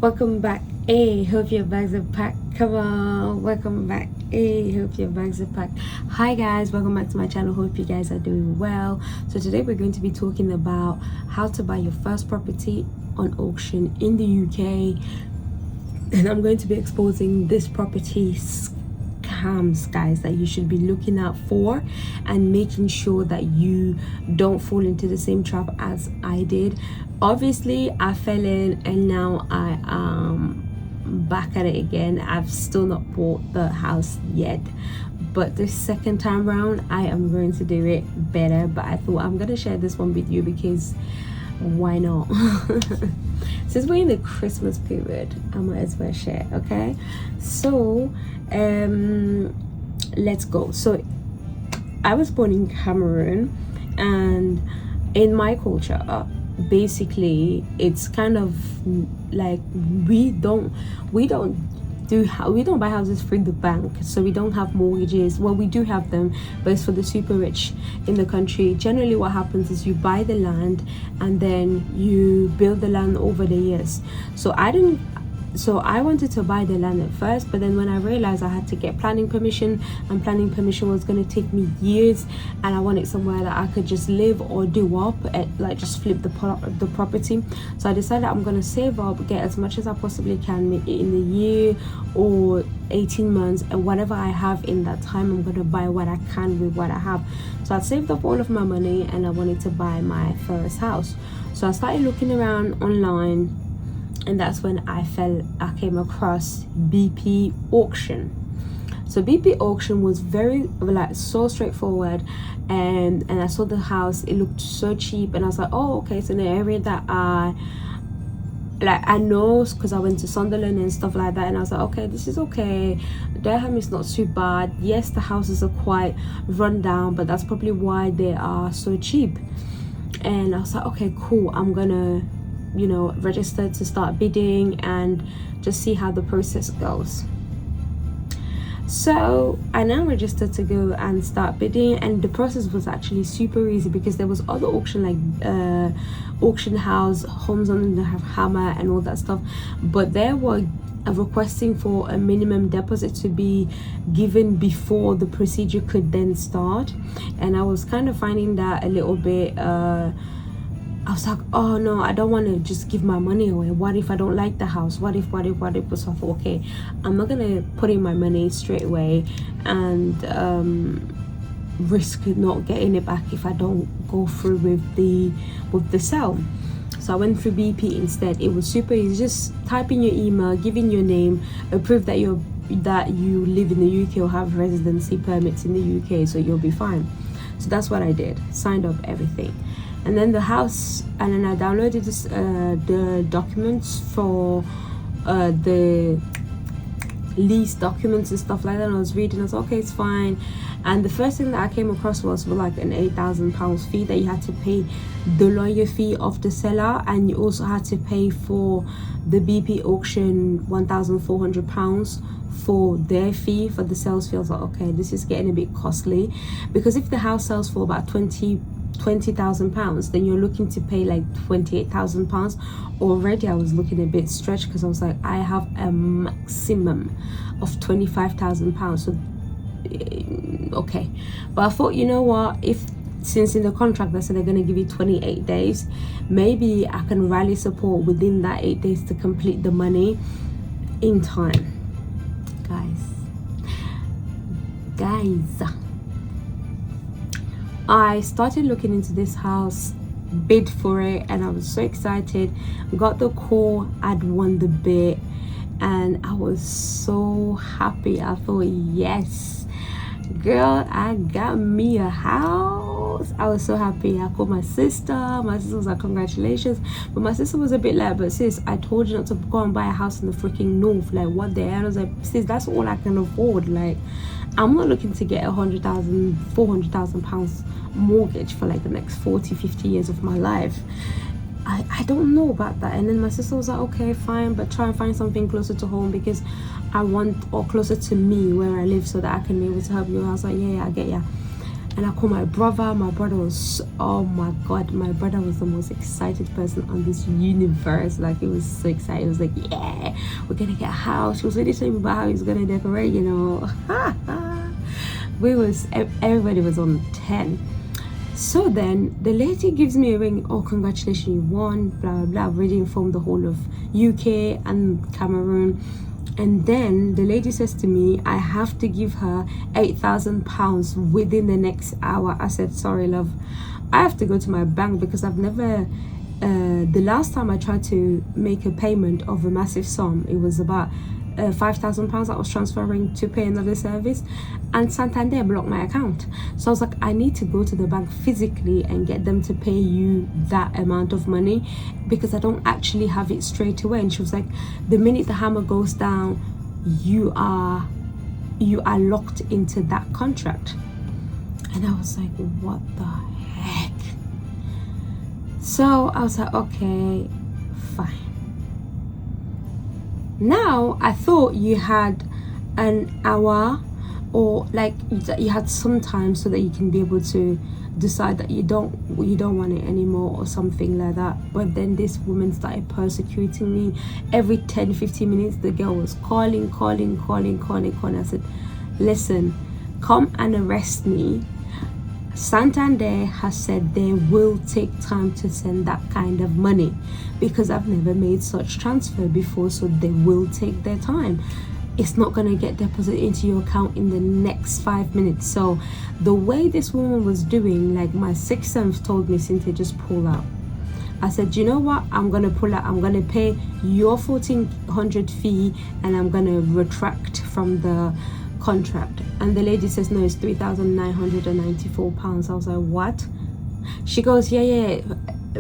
Welcome back. Hey, hope your bags are packed. Come on, welcome back. Hey, hope your bags are packed. Hi guys, welcome back to my channel. Hope you guys are doing well. So today we're going to be talking about how to buy your first property on auction in the UK, and I'm going to be exposing this property scams, guys, that you should be looking out for and making sure that you don't fall into the same trap as I did. Obviously I fell in and now I am back at it again. I've still not bought the house yet, but this second time round I am going to do it better. But I thought I'm gonna share this one with you because why not? Since we're in the Christmas period, I might as well share. Okay, so let's go. So I was born in Cameroon, and in my culture, basically it's kind of like we don't buy houses through the bank, so we don't have mortgages. Well, we do have them, but it's for the super rich in the country. Generally what happens is you buy the land and then you build the land over the years. So I wanted to buy the land at first, but then when I realized I had to get planning permission, and planning permission was going to take me years, and I wanted somewhere that I could just live or do up at, like just flip the property. So I decided I'm going to save up, get as much as I possibly can in the year or 18 months, and whatever I have in that time, I'm going to buy what I can with what I have. So I saved up all of my money and I wanted to buy my first house. So I started looking around online, and that's when I came across BP auction. So BP auction was very so straightforward, and I saw the house. It looked so cheap, and I was like, oh, okay, so in the area that I know, because I went to Sunderland and stuff like that, and I was like, okay, this is okay. Durham is not too bad. Yes, the houses are quite run down, but that's probably why they are so cheap. And I was like, okay, cool, I'm gonna register to start bidding and just see how the process goes. So I now registered to go and start bidding, and the process was actually super easy because there was other auction like auction house, homes on the hammer and all that stuff, but there were requesting for a minimum deposit to be given before the procedure could then start. And I was kind of finding that a little bit I was like, oh no, I don't want to just give my money away. What if I don't like the house? What if? So I thought, okay, I'm not gonna put in my money straight away and risk not getting it back if I don't go through with the sale. So I went through BP instead. It was super easy. Just type in your email, give in your name, a proof that you live in the UK or have residency permits in the UK, so you'll be fine. So that's what I did. Signed up everything. And then the house, and then I downloaded the documents for the lease documents and stuff like that, and I was reading. I was like, okay, it's fine. And the first thing that I came across was like an £8,000 fee that you had to pay the lawyer fee of the seller, and you also had to pay for the BP auction £1,400 for their fee, for the sales fee. I was like, okay, this is getting a bit costly, because if the house sells for about £20,000, then you're looking to pay like £28,000. Already I was looking a bit stretched, because I was like, I have a maximum of £25,000. So okay, but I thought, you know what, since in the contract they said they're going to give you 28 days, maybe I can rally support within that 8 days to complete the money in time. Guys, I started looking into this house, bid for it, and I was so excited. Got the call, I'd won the bid, and I was so happy. I thought, yes, girl, I got me a house. I was so happy. I called my sister. My sister was like, congratulations. But my sister was a bit like, but sis, I told you not to go and buy a house in the freaking north. Like, what the hell? I was like, sis, that's all I can afford. Like, I'm not looking to get £400,000 mortgage for like the next 40-50 years of my life. I don't know about that. And then my sister was like, okay, fine, but try and find something closer to home, because I want, or closer to me where I live, so that I can be able to help you. I was like, yeah, I get ya. And I called my brother. My brother was, oh my god, my brother was the most excited person on this universe. Like, he was so excited. He was like, yeah, we're gonna get a house. He was really telling me about how he's gonna decorate, you know. Everybody was on 10. So then the lady gives me a ring. Oh, congratulations, you won, blah blah blah. I've already informed the whole of UK and Cameroon. And then the lady says to me, I have to give her £8,000 within the next hour. I said, sorry love, I have to go to my bank, because I've never the last time I tried to make a payment of a massive sum, it was about £5,000 I was transferring to pay another service, and Santander blocked my account. So I was like, I need to go to the bank physically and get them to pay you that amount of money, because I don't actually have it straight away. And she was like, the minute the hammer goes down, you are locked into that contract. And I was like, what the heck? So I was like, okay, fine. Now I thought you had an hour, or like you had some time so that you can be able to decide that you don't want it anymore or something like that. But then this woman started persecuting me. Every 10-15 minutes the girl was calling. I said, listen, come and arrest me. Santander has said they will take time to send that kind of money, because I've never made such transfer before, so they will take their time. It's not going to get deposited into your account in the next 5 minutes. So the way this woman was doing, like, my sixth sense told me, Cynthia, just pull out. I said, you know what, I'm going to pull out. I'm going to pay your 1,400 fee, and I'm going to retract from the contract. And the lady says, no, it's £3,994. I was like, what? She goes, yeah,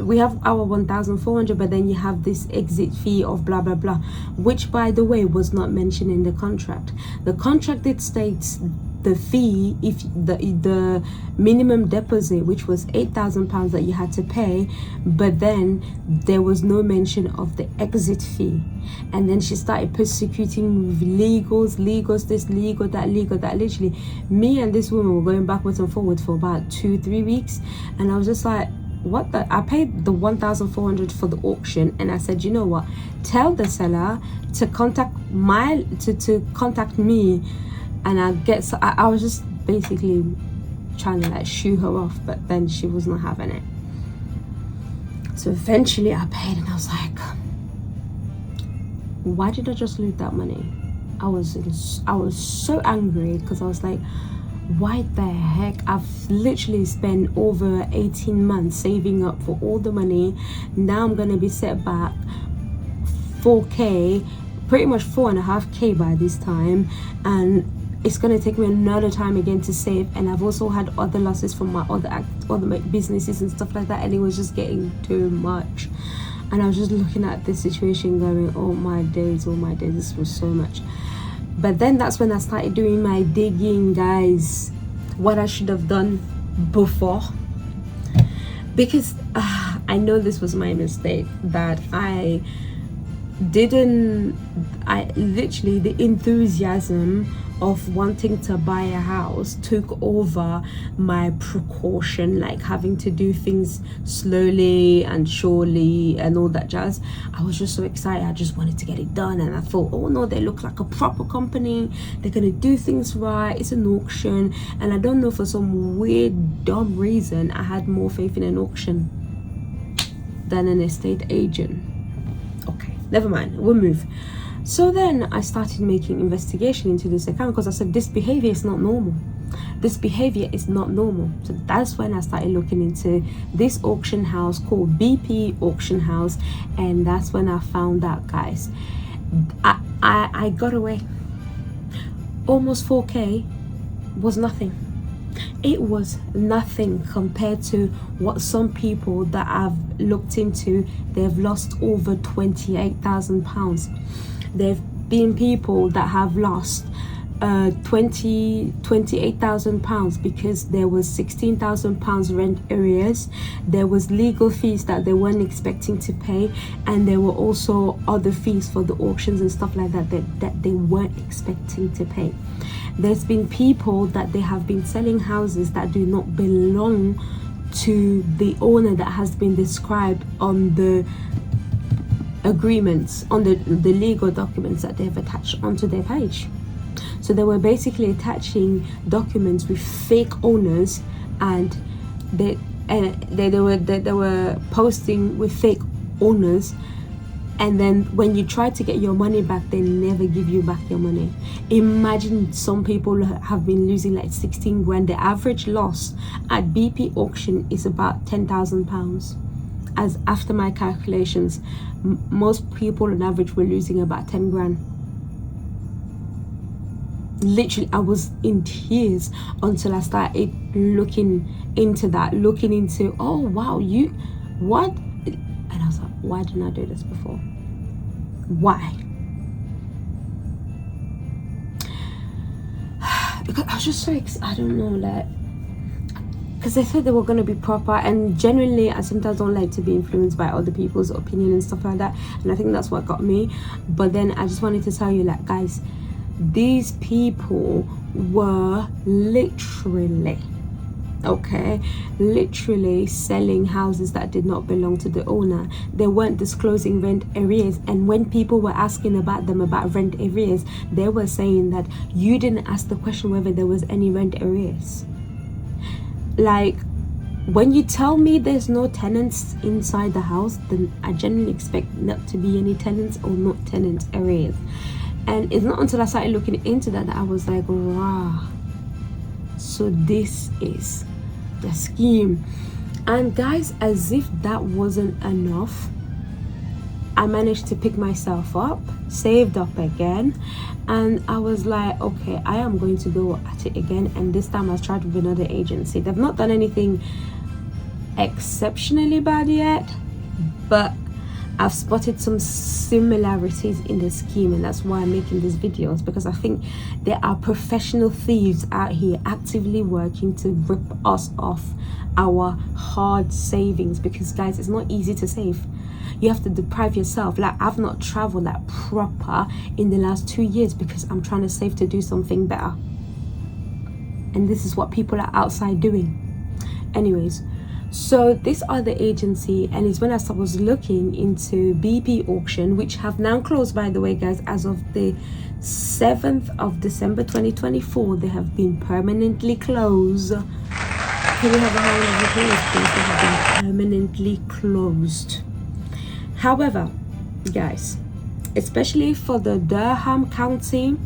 we have our 1,400, but then you have this exit fee of blah blah blah, which by the way was not mentioned in the contract. The contract, it states the fee, if the minimum deposit, which was £8,000 that you had to pay, but then there was no mention of the exit fee. And then she started persecuting me with legals, this, legal, that. Literally, me and this woman were going backwards and forwards for about 2-3 weeks, and I was just like, what the? I paid the 1,400 for the auction, and I said, you know what, tell the seller to contact to contact me, and I was just basically trying to like shoo her off, but then she was not having it. So eventually I paid, and I was like, why did I just lose that money? I was so angry, because I was like, why the heck? I've literally spent over 18 months saving up for all the money. Now I'm gonna be set back 4k, pretty much 4.5k by this time, and it's gonna take me another time again to save. And I've also had other losses from my other businesses and stuff like that, and it was just getting too much. And I was just looking at this situation going, oh my days, this was so much. But then that's when I started doing my digging, guys, what I should have done before, because I know this was my mistake, that I literally, the enthusiasm of wanting to buy a house took over my precaution, like having to do things slowly and surely and all that jazz. I was just so excited. I just wanted to get it done, and I thought, oh no, they look like a proper company, they're gonna do things right, it's an auction. And I don't know, for some weird dumb reason, I had more faith in an auction than an estate agent. Okay, never mind, we'll move. So then I started making investigation into this account, because I said, this behavior is not normal. So that's when I started looking into this auction house called BP Auction House, and that's when I found out, guys, I got away. Almost 4k was nothing. It was nothing compared to what some people that I've looked into, they've lost over £28,000. There've been people that have lost £28,000 because there was £16,000 rent arrears. There was legal fees that they weren't expecting to pay, and there were also other fees for the auctions and stuff like that that they weren't expecting to pay. There's been people that they have been selling houses that do not belong to the owner that has been described on the agreements, on the legal documents that they've attached onto their page. So they were basically attaching documents with fake owners, and they were posting with fake owners, and then when you try to get your money back, they never give you back your money. Imagine, some people have been losing like 16 grand. The average loss at BP auction is about £10,000. As after my calculations, most people on average were losing about 10 grand. Literally, I was in tears until I started looking into that, oh wow, you what? And I was like, why didn't I do this before? Why? Because I was just so I don't know, like, because I thought they were going to be proper, and genuinely I sometimes don't like to be influenced by other people's opinion and stuff like that, and I think that's what got me. But then I just wanted to tell you, like, guys, these people were literally selling houses that did not belong to the owner. They weren't disclosing rent arrears, and when people were asking about rent arrears, they were saying that you didn't ask the question whether there was any rent arrears. Like, when you tell me there's no tenants inside the house, then I generally expect not to be any tenants or not tenant arrears. And it's not until I started looking into that I was like, wow, so this is the scheme. And guys, as if that wasn't enough, I managed to pick myself up, saved up again, and I was like, okay, I am going to go at it again. And this time I was tried with another agency. They've not done anything exceptionally bad yet, but I've spotted some similarities in the scheme, and that's why I'm making these videos, because I think there are professional thieves out here actively working to rip us off our hard savings. Because guys, it's not easy to save. You have to deprive yourself. Like, I've not traveled like proper in the last 2 years because I'm trying to save to do something better, and this is what people are outside doing. Anyways, so this other agency, and it's when I was looking into BP auction, which have now closed, by the way, guys. As of the 7th of December 2024, they have been permanently closed. Can we have a round of applause, please? They have been permanently closed. However, guys, especially for the Durham County,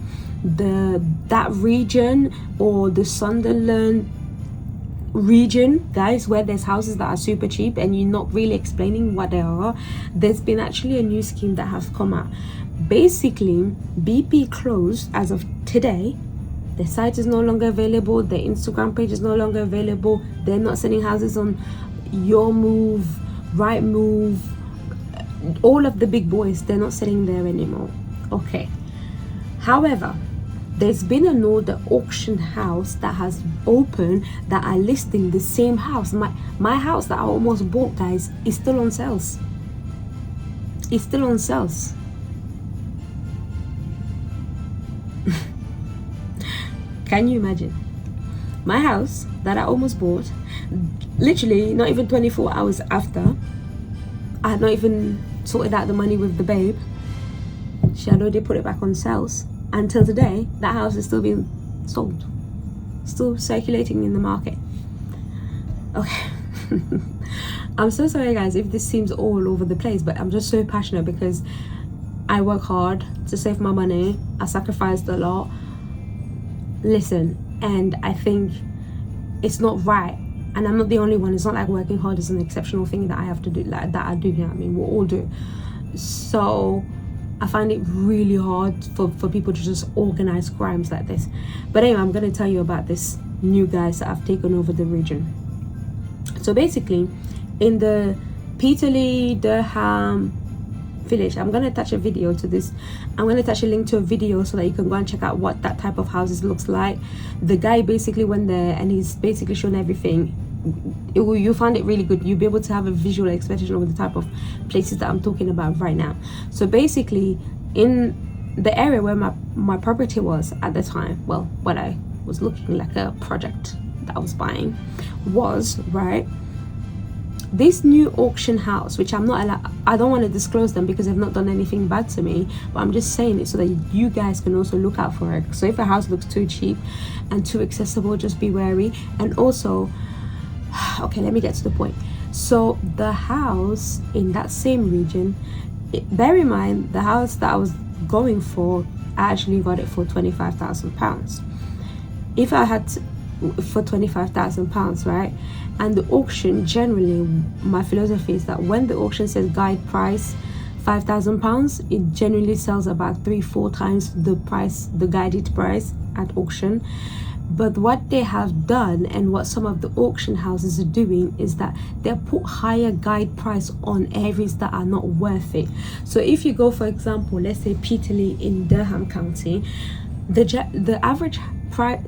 that region, or the Sunderland region, guys, where there's houses that are super cheap and you're not really explaining what they are, there's been actually a new scheme that has come out. Basically, BP closed as of today. Their site is no longer available, their Instagram page is no longer available, they're not selling houses on Your Move, Right Move, all of the big boys. They're not selling there anymore. Okay, however, there's been another auction house that has opened that are listing the same house. My house that I almost bought, guys, is still on sales. It's still on sales. Can you imagine? My house that I almost bought, literally not even 24 hours after, I had not even sorted out the money with the babe, she had already put it back on sales. Until today, that house is still being sold, still circulating in the market. Okay. I'm so sorry, guys, if this seems all over the place, but I'm just so passionate because I work hard to save my money. I sacrificed a lot. Listen, and I think it's not right, and I'm not the only one. It's not like working hard is an exceptional thing that I have to do, like that I do, you know what I mean? We'll all do. So I find it really hard for people to just organize crimes like this. But anyway, I'm going to tell you about this new guys that have taken over the region. So basically, in the Peterlee, Durham, village. I'm going to attach a video to this. I'm going to attach a link to a video so that you can go and check out what that type of houses looks like. The guy basically went there and he's basically shown everything. You find it really good. You'll be able to have a visual expectation of the type of places that I'm talking about right now. So basically, in the area where my property was at the time, well, what I was looking like a project that I was buying was, right, this new auction house, which I'm not allowed, I don't want to disclose them because they've not done anything bad to me, but I'm just saying it so that you guys can also look out for it. So if a house looks too cheap and too accessible, just be wary. And also, okay, let me get to the point. So the house in that same region, bear in mind, the house that I was going for, I actually got it for £25,000. If I had for £25,000, right? And the auction, generally, my philosophy is that when the auction says guide price £5,000, it generally sells about 3-4 times the price, the guided price at auction. But what they have done, and what some of the auction houses are doing, is that they put higher guide price on areas that are not worth it. So if you go, for example, let's say Peterlee in Durham County, the average price,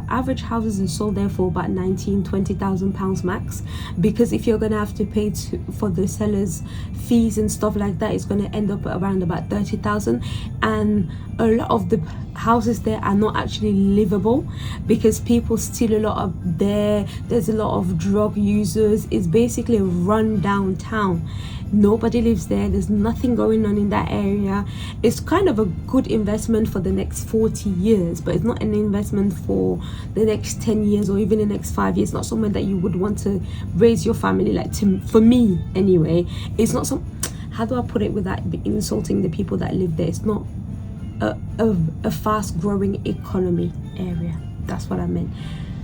average houses are sold there for about £19,000-20,000 max, because if you're gonna have to pay for the sellers' fees and stuff like that, it's gonna end up around about 30,000. And a lot of the houses there are not actually livable because people steal a lot of there's a lot of drug users. It's basically a run down town. Nobody lives there. There's nothing going on in that area. It's kind of a good investment for the next 40 years, but it's not an investment for the next 10 years or even the next 5 years. It's not somewhere that you would want to raise your family, like for me anyway. It's not some, how do I put it without insulting the people that live there? It's not a fast growing economy area. That's what I meant.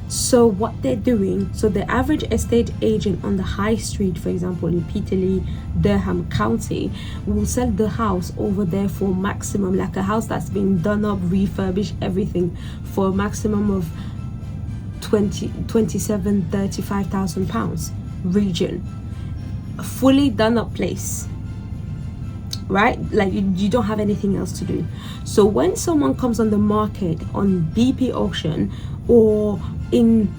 So what they're doing, so the average estate agent on the high street, for example in Peterlee, Durham County, will sell the house over there for maximum, like a house that's been done up, refurbished, everything, for a maximum of £35,000 region. A fully done up place, right? Like you don't have anything else to do. So when someone comes on the market on BP auction, or in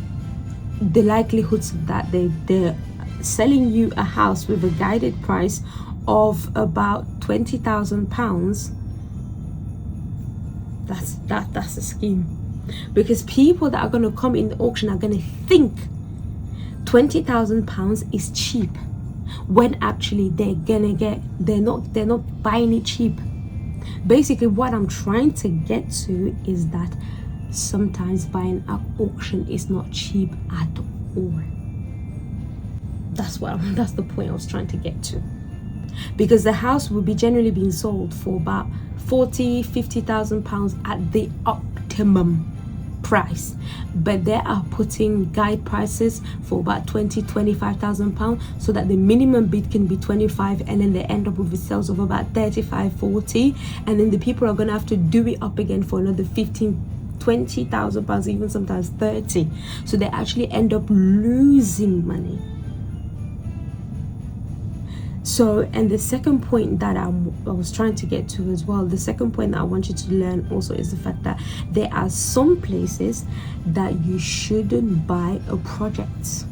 the likelihoods that they're selling you a house with a guided price of about £20,000, that's a scheme, because people that are going to come in the auction are going to think £20,000 is cheap, when actually they're not buying it cheap. Basically what I'm trying to get to is that sometimes buying at auction is not cheap at all. That's the point I was trying to get to, because the house will be generally being sold for about £40,000-50,000 at the optimum price, but they are putting guide prices for about £20,000-25,000, so that the minimum bid can be 25, and then they end up with sales of about 35-40, and then the people are gonna have to do it up again for another £15,000-20,000, even sometimes 30. So they actually end up losing money. So, and the second point that I was trying to get to as well, the second point that I want you to learn also, is the fact that there are some places that you shouldn't buy a project,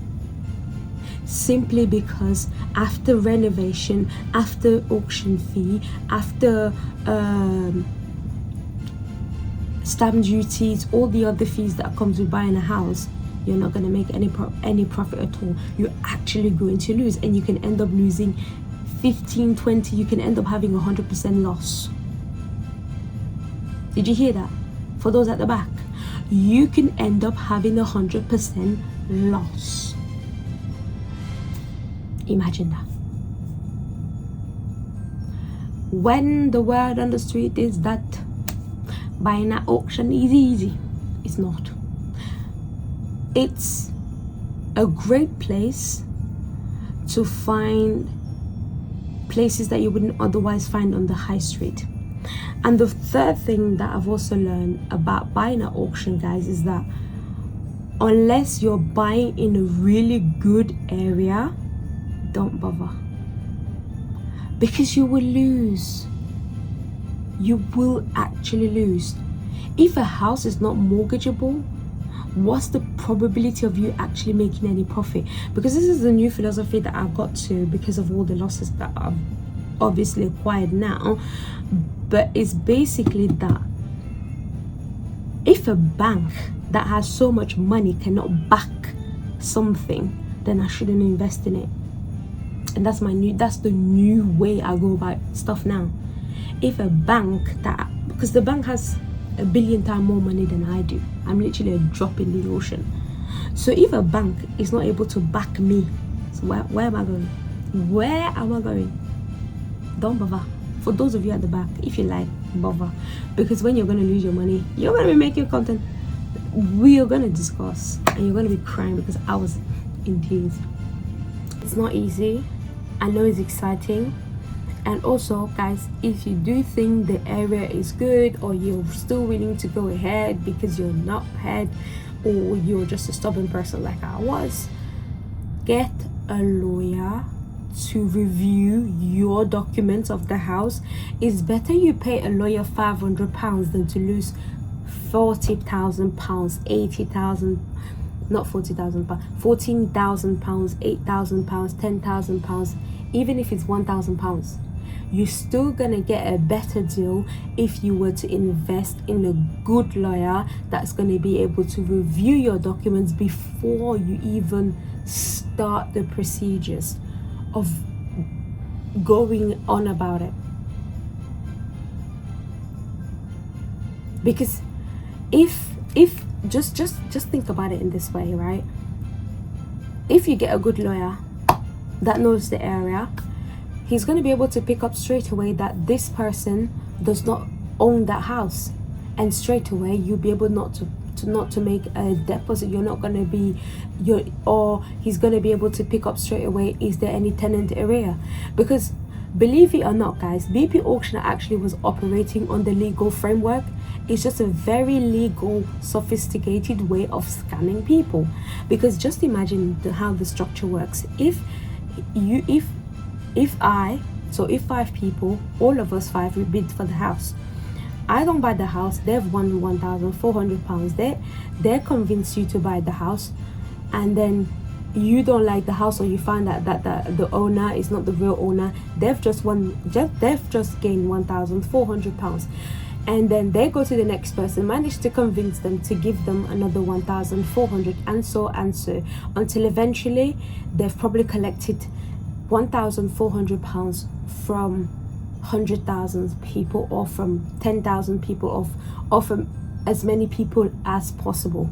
simply because after renovation, after auction fee, after stamp duties, all the other fees that comes with buying a house, you're not going to make any profit at all. You're actually going to lose, and you can end up losing 15-20. You can end up having 100% loss. Did you hear that? For those at the back, you can end up having 100% loss. Imagine that. When the word on the street is that buying at auction is easy, it's not. It's a great place to find places that you wouldn't otherwise find on the high street. And the third thing that I've also learned about buying at auction, guys, is that unless you're buying in a really good area, don't bother. because you will lose. You will actually lose. If a house is not mortgageable, what's the probability of you actually making any profit? Because this is the new philosophy that I've got to, because of all the losses that I've obviously acquired now. But it's basically that if a bank that has so much money cannot back something, then I shouldn't invest in it. And that's the new way I go about stuff now. If a bank because the bank has 1 billion times more money than I do, I'm literally a drop in the ocean. So if a bank is not able to back me, so where am I going? Where am I going? Don't bother. For those of you at the back, if you like, bother, because when you're going to lose your money, you're going to be making content we are going to discuss, and you're going to be crying because I was in tears. It's not easy. I know it's exciting. And also, guys, if you do think the area is good, or you're still willing to go ahead because you're not ahead, or you're just a stubborn person like I was, get a lawyer to review your documents of the house. It's better you pay a lawyer £500 than to lose £40,000, 80,000, not £40,000, £14,000, £8,000, £10,000. Even if it's £1,000, you're still gonna get a better deal if you were to invest in a good lawyer that's gonna be able to review your documents before you even start the procedures of going on about it. Because if just think about it in this way, right? If you get a good lawyer that knows the area, he's going to be able to pick up straight away that this person does not own that house, and straight away you'll be able not to make a deposit. You're not going to be or he's going to be able to pick up straight away, is there any tenant area? Because believe it or not, guys, BP Auctioneer actually was operating on the legal framework. It's just a very legal, sophisticated way of scamming people. Because just imagine how the structure works. If 5 people, all of us 5, we bid for the house. I don't buy the house, they've won £1,400. They convince you to buy the house, and then you don't like the house, or you find out that the owner is not the real owner. They've just gained £1,400, and then they go to the next person, manage to convince them to give them another 1,400, and so until eventually they've probably collected £1,400 from 100,000 people, or from 10,000 people, or from as many people as possible.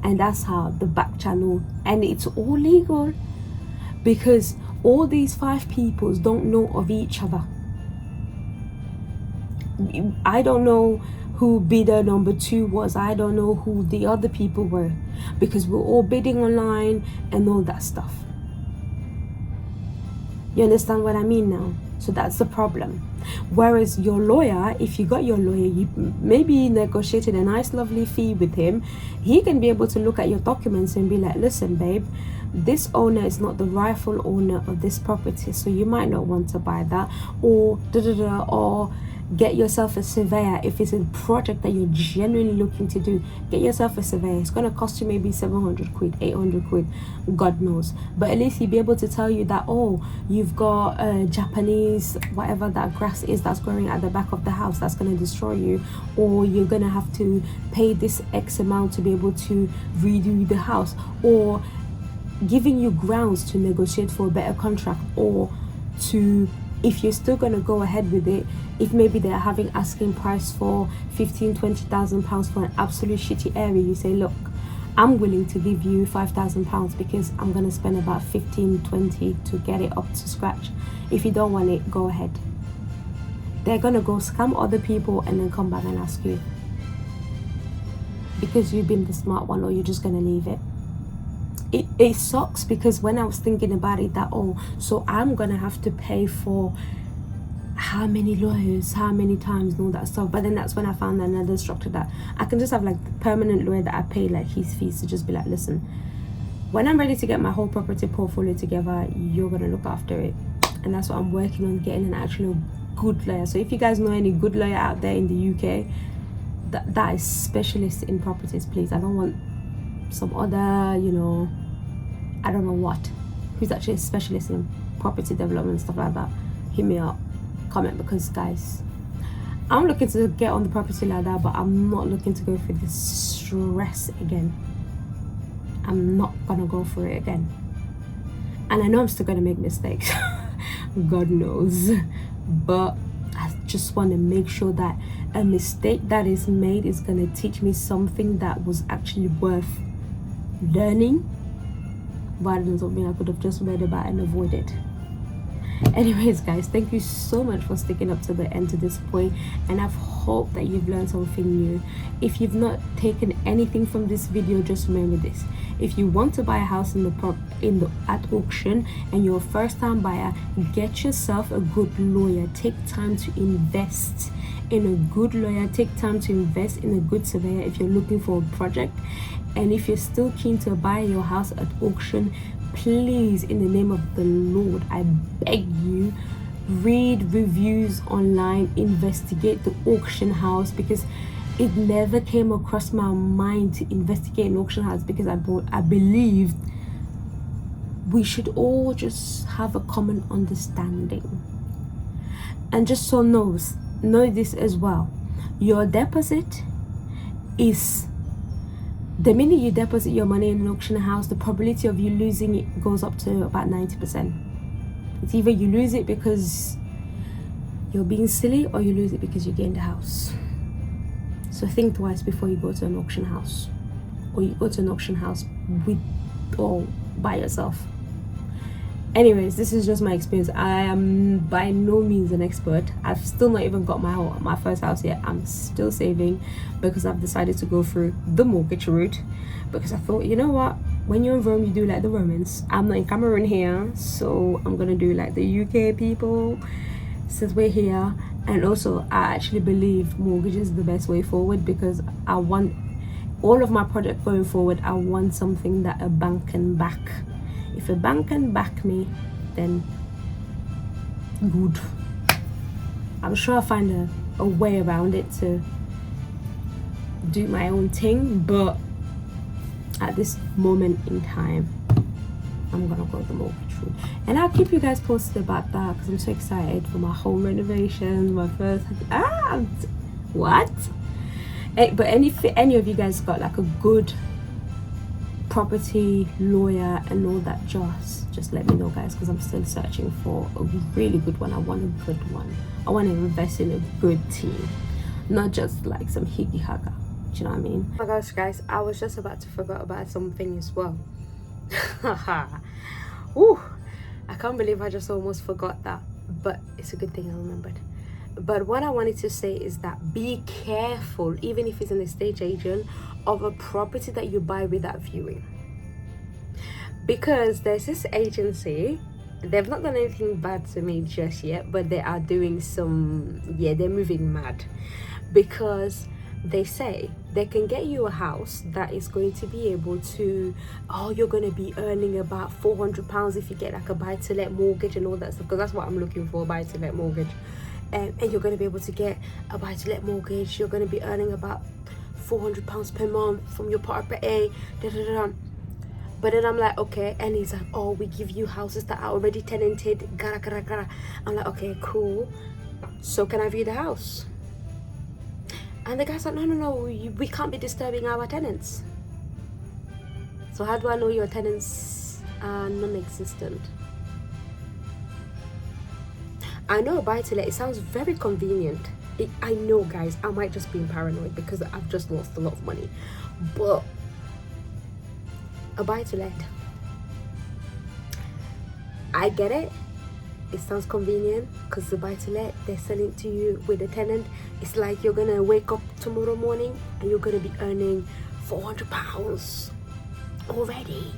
And that's how the back channel, and it's all legal, because all these 5 people don't know of each other. I don't know who bidder number 2 was. I don't know who the other people were, because we're all bidding online and all that stuff. You understand what I mean now? So that's the problem. Whereas your lawyer, if you got your lawyer, you maybe negotiated a nice lovely fee with him, he can be able to look at your documents and be like, listen babe, this owner is not the rightful owner of this property, so you might not want to buy that, or or get yourself a surveyor. If it's a project that you're genuinely looking to do, get yourself a surveyor. It's going to cost you maybe 700 quid, 800 quid, God knows. But at least he'll be able to tell you that, oh, you've got Japanese, whatever that grass is that's growing at the back of the house, that's going to destroy you, or you're going to have to pay this X amount to be able to redo the house, or giving you grounds to negotiate for a better contract, or to, if you're still going to go ahead with it, if maybe they're having asking price for £15,000-20,000 for an absolute shitty area, you say, look, I'm willing to give you £5,000 because I'm going to spend about 15-20 to get it up to scratch. If you don't want it, go ahead. They're going to go scam other people and then come back and ask you, because you've been the smart one, or you're just going to leave it. It sucks, because when I was thinking about it, that, oh, so I'm gonna have to pay for how many lawyers, how many times, and all that stuff. But then that's when I found another structure that I can just have like the permanent lawyer that I pay like his fees to just be like, listen, when I'm ready to get my whole property portfolio together, you're gonna look after it. and that's what I'm working on, getting an actual good lawyer. So if you guys know any good lawyer out there in the UK that is specialist in properties, please. I don't want some other, you know, I don't know what, who's actually a specialist in property development, stuff like that. Hit me up, comment, because guys, I'm looking to get on the property ladder, but I'm not looking to go through this stress again. I'm not gonna go through it again. And I know I'm still gonna make mistakes. God knows. But I just want to make sure that a mistake that is made is gonna teach me something that was actually worth learning, rather than something I could have just read about and avoided. Anyways guys, thank you so much for sticking up to the end to this point, and I hope that you've learned something new. If you've not taken anything from this video, just remember this: if you want to buy a house at auction and you're a first-time buyer, get yourself a good lawyer. Take time to invest in a good lawyer. Take time to invest in a good surveyor if you're looking for a project. And if you're still keen to buy your house at auction, please, in the name of the Lord, I beg you, read reviews online, investigate the auction house, because it never came across my mind to investigate an auction house, because I believed we should all just have a common understanding. And just so know this as well, your deposit is, the minute you deposit your money in an auction house, the probability of you losing it goes up to about 90%. It's either you lose it because you're being silly, or you lose it because you gained the house. So think twice before you go to an auction house, or you go to an auction house with or by yourself. Anyways, this is just my experience. I am by no means an expert. I've still not even got my first house yet. I'm still saving, because I've decided to go through the mortgage route, because I thought, you know what, when you're in Rome, you do like the Romans. I'm not in Cameroon here, so I'm gonna do like the UK people since we're here. And also, I actually believe mortgage is the best way forward, because I want all of my project going forward, I want something that a bank can back. If a bank can back me, then good. I'm sure I'll find a way around it to do my own thing, but at this moment in time, I'm gonna go the mortgage route. And I'll keep you guys posted about that, because I'm so excited for my home renovation, my first what? But if any of you guys got like a good property lawyer and all that, just let me know guys, because I'm still searching for a really good one. I want a good one. I want to invest in a good team, not just like some higgy haga. Do you know what I mean? Oh my gosh guys, I was just about to forget about something as well. Ooh, I can't believe I just almost forgot that, but it's a good thing I remembered. But what I wanted to say is that be careful, even if it's an estate agent, of a property that you buy without viewing. Because there's this agency, they've not done anything bad to me just yet, but they are doing some, they're moving mad. Because they say they can get you a house that is going to be able to, you're going to be earning about £400 if you get like a buy-to-let mortgage and all that stuff, because that's what I'm looking for, buy-to-let mortgage. And you're going to be able to get a buy-to-let mortgage. You're going to be earning about £400 per month from your property. But then I'm like, okay. And he's like, we give you houses that are already tenanted. I'm like, okay, cool. So can I view the house? And the guy's like, no, we can't be disturbing our tenants. So how do I know your tenants are non-existent? I know a buy-to-let, it sounds very convenient. I know guys, I might just be paranoid because I've just lost a lot of money. But a buy-to-let, I get it. It sounds convenient because the buy-to-let, they're selling to you with a tenant. It's like you're gonna wake up tomorrow morning and you're gonna be earning £400 already.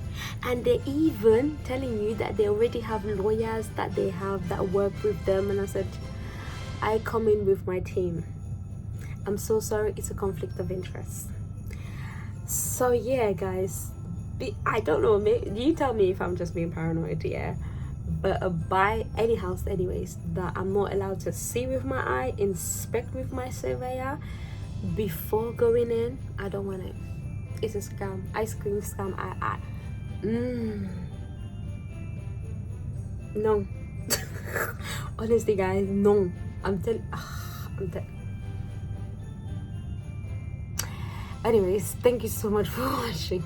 And they're even telling you that they already have lawyers that they have that work with them. And I said, I come in with my team. I'm so sorry, it's a conflict of interest. So yeah guys, I don't know, you tell me if I'm just being paranoid, yeah. buy any house anyways that I'm not allowed to see with my eye, inspect with my surveyor before going in. I don't want it. It's a scam. Ice cream scam. No. Honestly guys, no. Anyways, thank you so much for watching.